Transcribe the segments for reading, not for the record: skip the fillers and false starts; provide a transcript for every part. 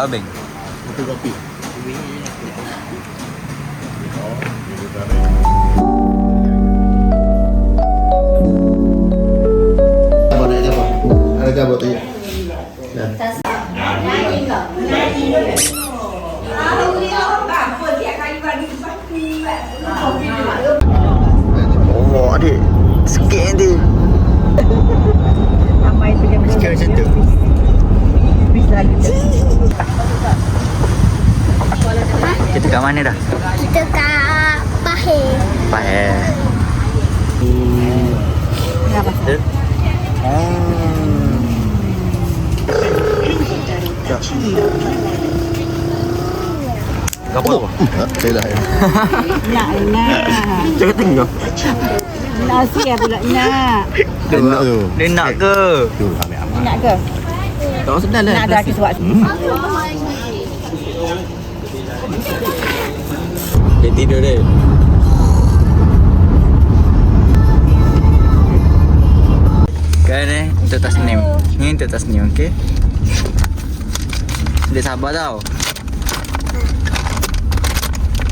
tak abang. Fotokopi. Apa nak apa? Ada apa tu? Dah. Oh, adik. Sikit nanti. Sikit macam tu. Kita kat mana dah? Kita kat Pahir. Pahir. Kenapa? Apa? Saya dah. Nak. Jangan tengok. Nasi ya pula nak. Dia nak tu. Dia nak ke? Tu ambil amat. Nak ke? Tak sedar lah. Nak dah kita buat. Dia tidur dia. Kan untuk Tasnim. Ni untuk Tasnim, okey? Dia sabar tau.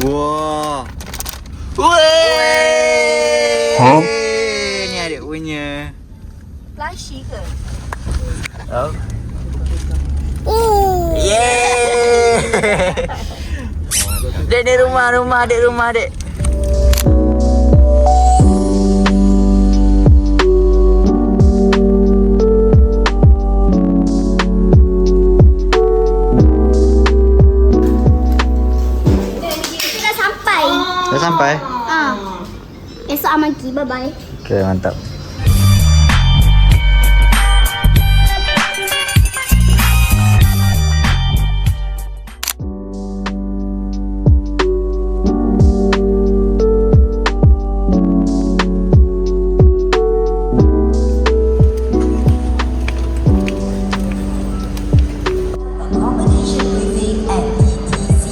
Wah. Weh. Huh? Ni adik punya. Plushy ke? Oh. Oh. Yeah. Dek ni rumah dek. Kita dah sampai. Dah sampai? Esok Aman pergi. Bye-bye. Okay, mantap. Accommodation living at ETC,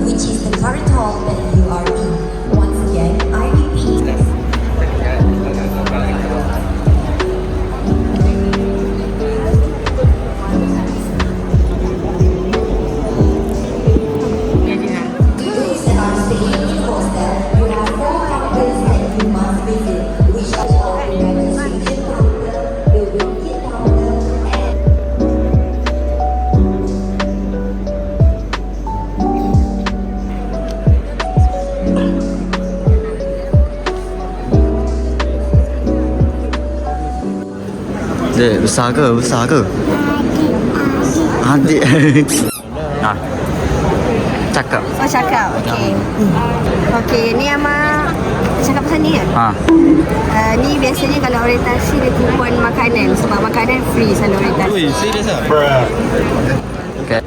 which is the current hall that you are in. Once again, I repeat. Those that are staying in hostel, you have 4 counters that you must visit, which are the registration counter, the wicket counter, and Dek, besar ke? Adik. Nah. Cakap. Oh cakap. Okey. Okey, ni Ama cakap pasal ni kan? Ha. Ni biasanya kalau orientasi dia kupon makanan sebab makanan free selalu orientasi. Ui, serius ah? Okay.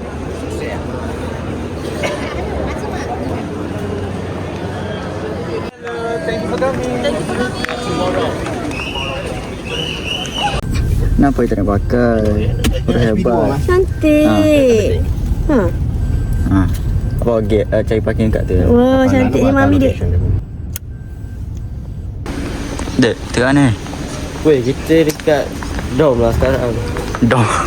Kenapa kita nak pakai? Udah hebat. Cantik. Ha. Ha. Apa cari parking kat tu? Wah, cantik ni mami dia. Dek, tengok ni. Weh, kita dekat Dom lah sekarang. Dah.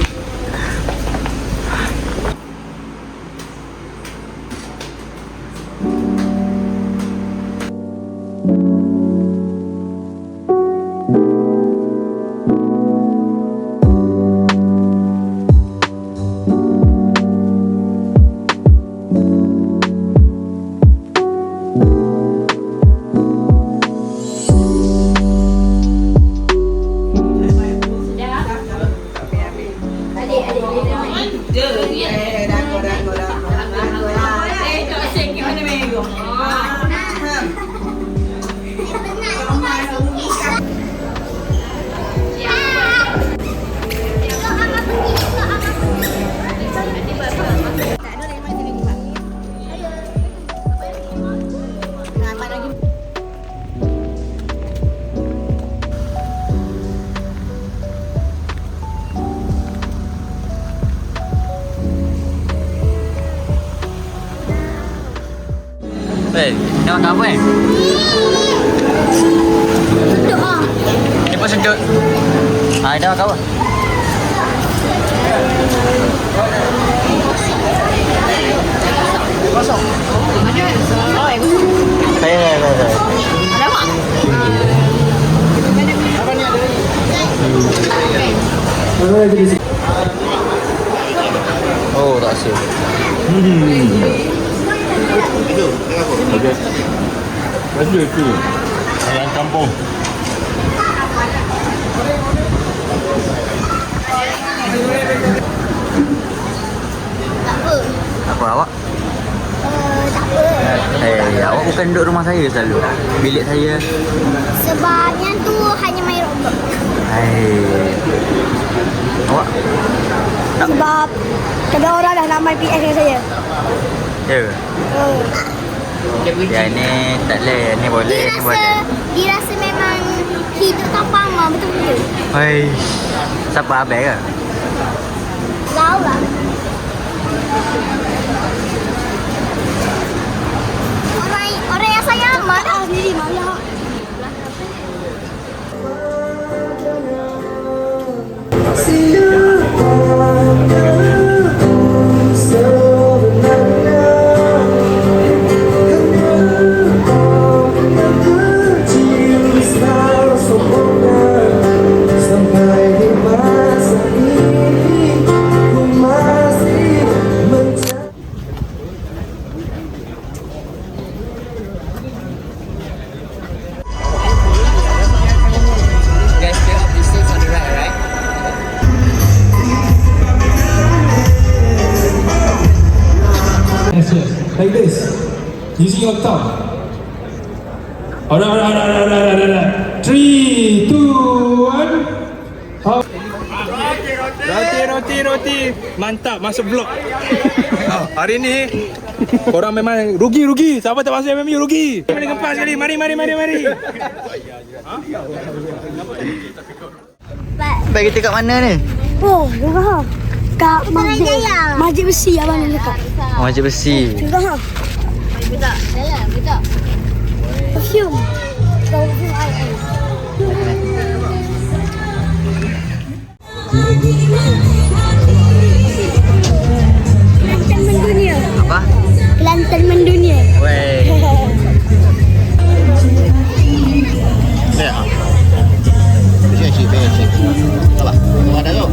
Weh, nak makan apa Doa. Ni pun sedut. Dah makan apa? Saya. Alamak. Oh, tak rasa. Itu, tengah apa? Okey. Rasa tu. Ayam kampung. Tak apa. Apa awak? Tak apa. Awak bukan duduk rumah saya selalu. Bilik saya. Sebab yang tu hanya main Roblox. Awak? Sebab kedua orang dah nak main PS dengan saya. Ya ke? Yang ni tak boleh. Ni boleh, ni boleh. Dia rasa memang hidup tanpa mama betul-betul. Hai. Siapa abang ke? Tahu lah. Orang yang sayang amat. Sendiri malah. Guys, clear up the seats on the right, right? Yes, yes. Like this. Using your thumb. Alright. 3, 2, 1. Up. Roti. Mantap, masuk vlog. Hari ni korang memang rugi. Siapa tak masuk MMU rugi. Mari gempas sekali. Mari. Baik, kita kat mana ni? Oh, dengar. Kat masjid. Jaya. Masjid besi abang ni dekat. Masjid besi. Dengar. Betul. Dalam, betul. Perfume. Kelantan mendunia. Apa? Kelantan mendunia. Weh. Ya. Cik. Salah. Ada tu.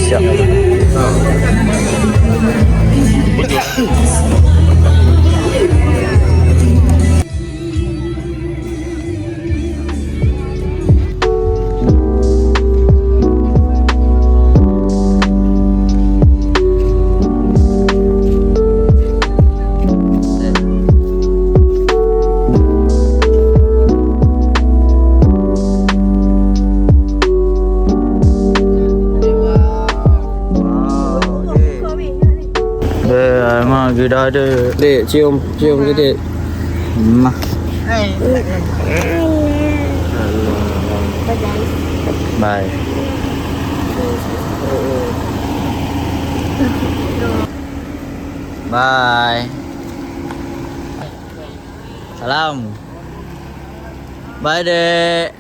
Siap. Memang kita ada. Dek, cium je dek. Mah. Bye. Bye. Salam. Bye, Dek.